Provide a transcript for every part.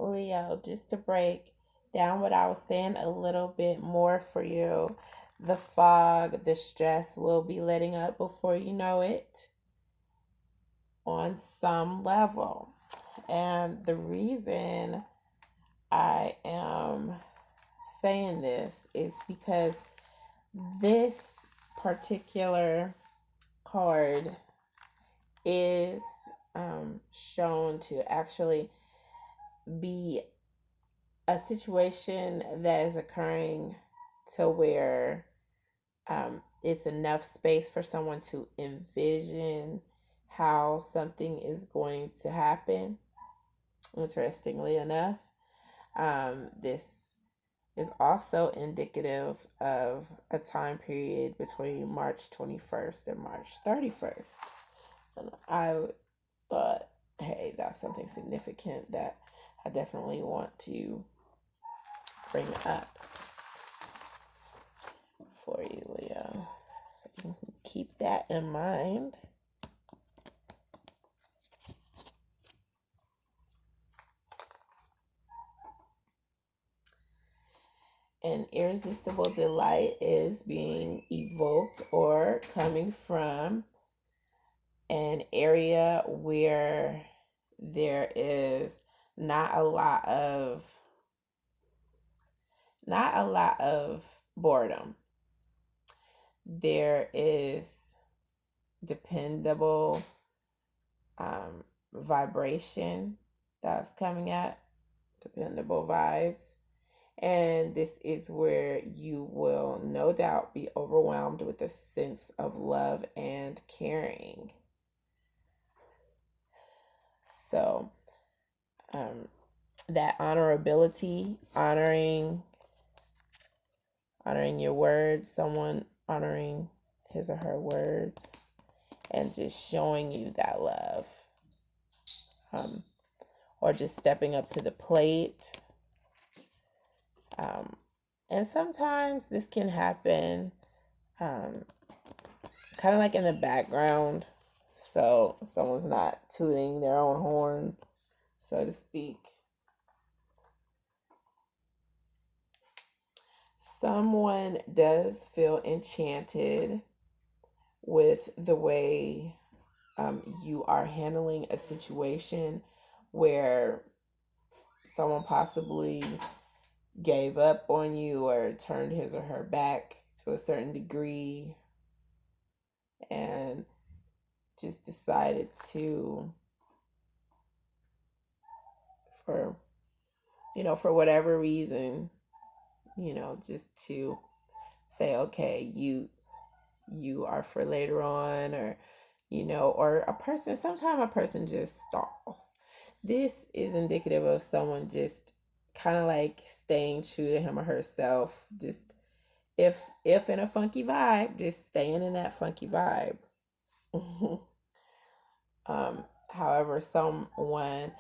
Leo, just to break down what I was saying a little bit more for you, the fog, the stress will be letting up before you know it on some level. And the reason I am saying this is because this particular card is shown to actually be a situation that is occurring to where it's enough space for someone to envision how something is going to happen. Interestingly enough, this is also indicative of a time period between March 21st and March 31st. And I thought, hey, that's something significant that I definitely want to bring up for you, Leo. So you can keep that in mind. An irresistible delight is being evoked or coming from an area where there is not a lot of boredom. There is dependable vibration that's coming at, dependable vibes. And this is where you will no doubt be overwhelmed with a sense of love and caring. So, that honorability, honoring your words, someone honoring his or her words, and just showing you that love. Or just stepping up to the plate. And sometimes this can happen kind of like in the background. So someone's not tooting their own horn, so to speak. Someone does feel enchanted with the way you are handling a situation where someone possibly gave up on you or turned his or her back to a certain degree and just decided to, for whatever reason, just to say, okay, you are for later on, or or a person, sometimes a person just stalls. This is indicative of someone just kind of like staying true to him or herself, just if in a funky vibe, just staying in that funky vibe. However, someone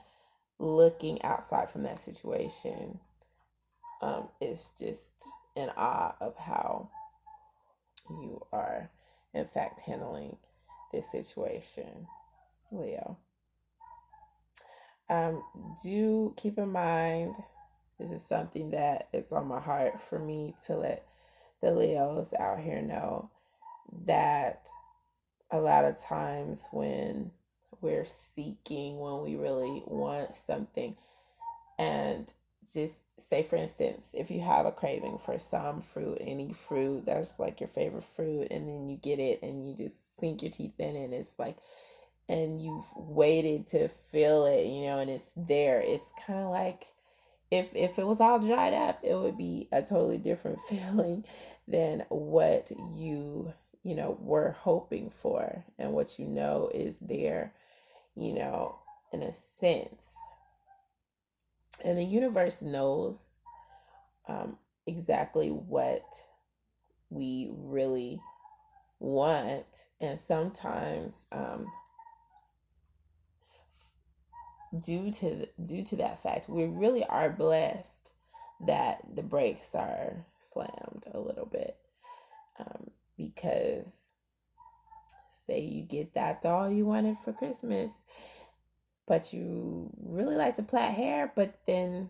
looking outside from that situation is just in awe of how you are in fact handling this situation, Leo. Do keep in mind, this is something that it's on my heart for me to let the Leos out here know, that a lot of times when we're seeking, when we really want something, and just say, for instance, if you have a craving for some fruit, any fruit that's like your favorite fruit, and then you get it and you just sink your teeth in it, and it's like, and you've waited to feel it, and it's there. It's kind of like if it was all dried up, it would be a totally different feeling than what you were hoping for, and what is there, in a sense. And the universe knows exactly what we really want, and sometimes due to that fact, we really are blessed that the brakes are slammed a little bit, because say you get that doll you wanted for Christmas, but you really like to plait hair, but then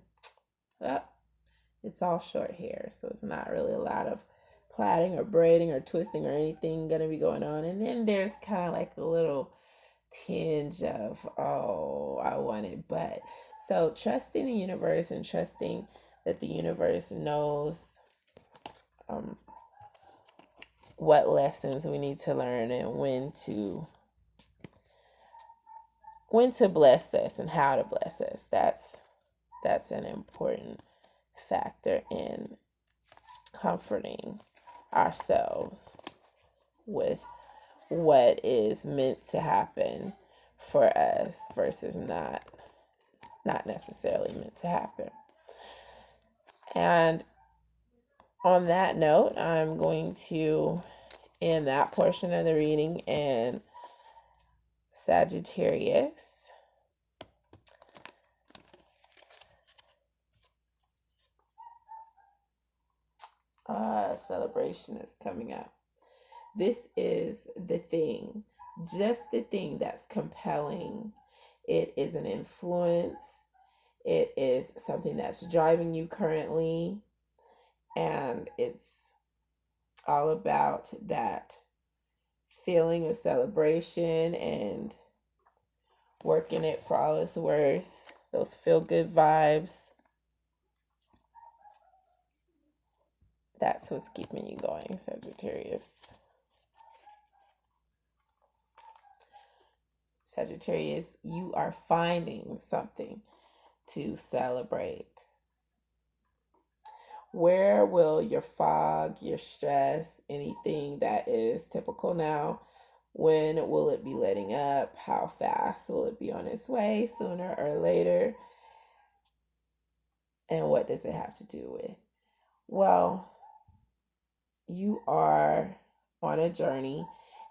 it's all short hair, so it's not really a lot of plaiting or braiding or twisting or anything gonna be going on. And then there's kind of like a little tinge of, oh, I want it, but so trusting the universe and trusting that the universe knows what lessons we need to learn and when to bless us and how to bless us. That's an important factor in comforting ourselves with what is meant to happen for us versus not necessarily meant to happen. And on that note, I'm going to end that portion of the reading. And Sagittarius, celebration is coming up. This is the thing, just the thing that's compelling. It is an influence. It is something that's driving you currently. And it's all about that feeling of celebration and working it for all it's worth. Those feel-good vibes. That's what's keeping you going, Sagittarius. Sagittarius, you are finding something to celebrate. Where will your fog, your stress, anything that is typical now, when will it be letting up? How fast will it be on its way, sooner or later? And what does it have to do with? Well, you are on a journey,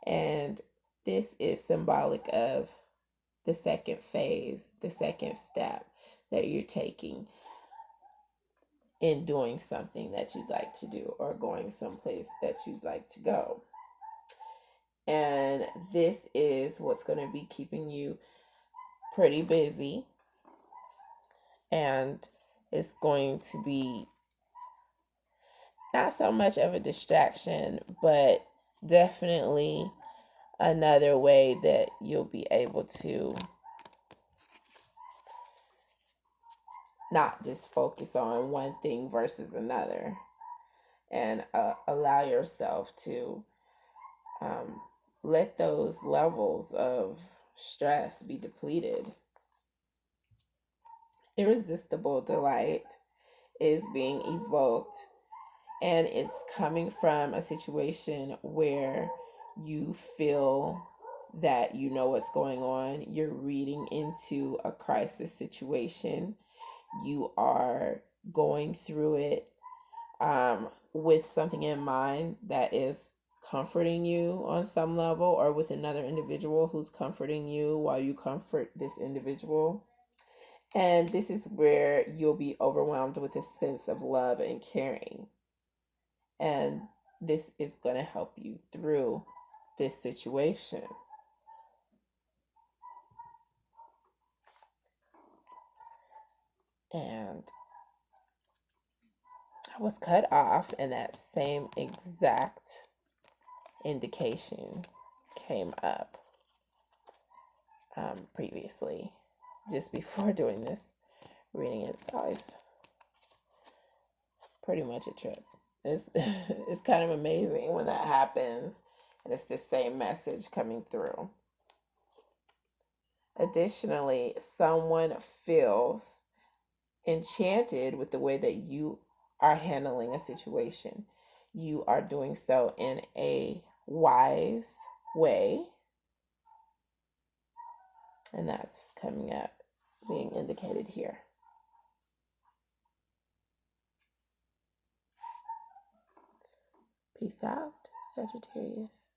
and this is symbolic of the second phase, the second step that you're taking in doing something that you'd like to do or going someplace that you'd like to go. And this is what's going to be keeping you pretty busy, and it's going to be not so much of a distraction, but definitely another way that you'll be able to not just focus on one thing versus another, and allow yourself to let those levels of stress be depleted. Irresistible delight is being evoked, and it's coming from a situation where you feel that you know what's going on. You're reading into a crisis situation. You are going through it with something in mind that is comforting you on some level, or with another individual who's comforting you while you comfort this individual. And this is where you'll be overwhelmed with a sense of love and caring. And this is going to help you through this situation. And I was cut off, and that same exact indication came up previously, just before doing this reading. It's always pretty much a trip. It's kind of amazing when that happens, and it's the same message coming through. Additionally, someone feels enchanted with the way that you are handling a situation. You are doing so in a wise way, and that's coming up, being indicated here. Peace out, Sagittarius.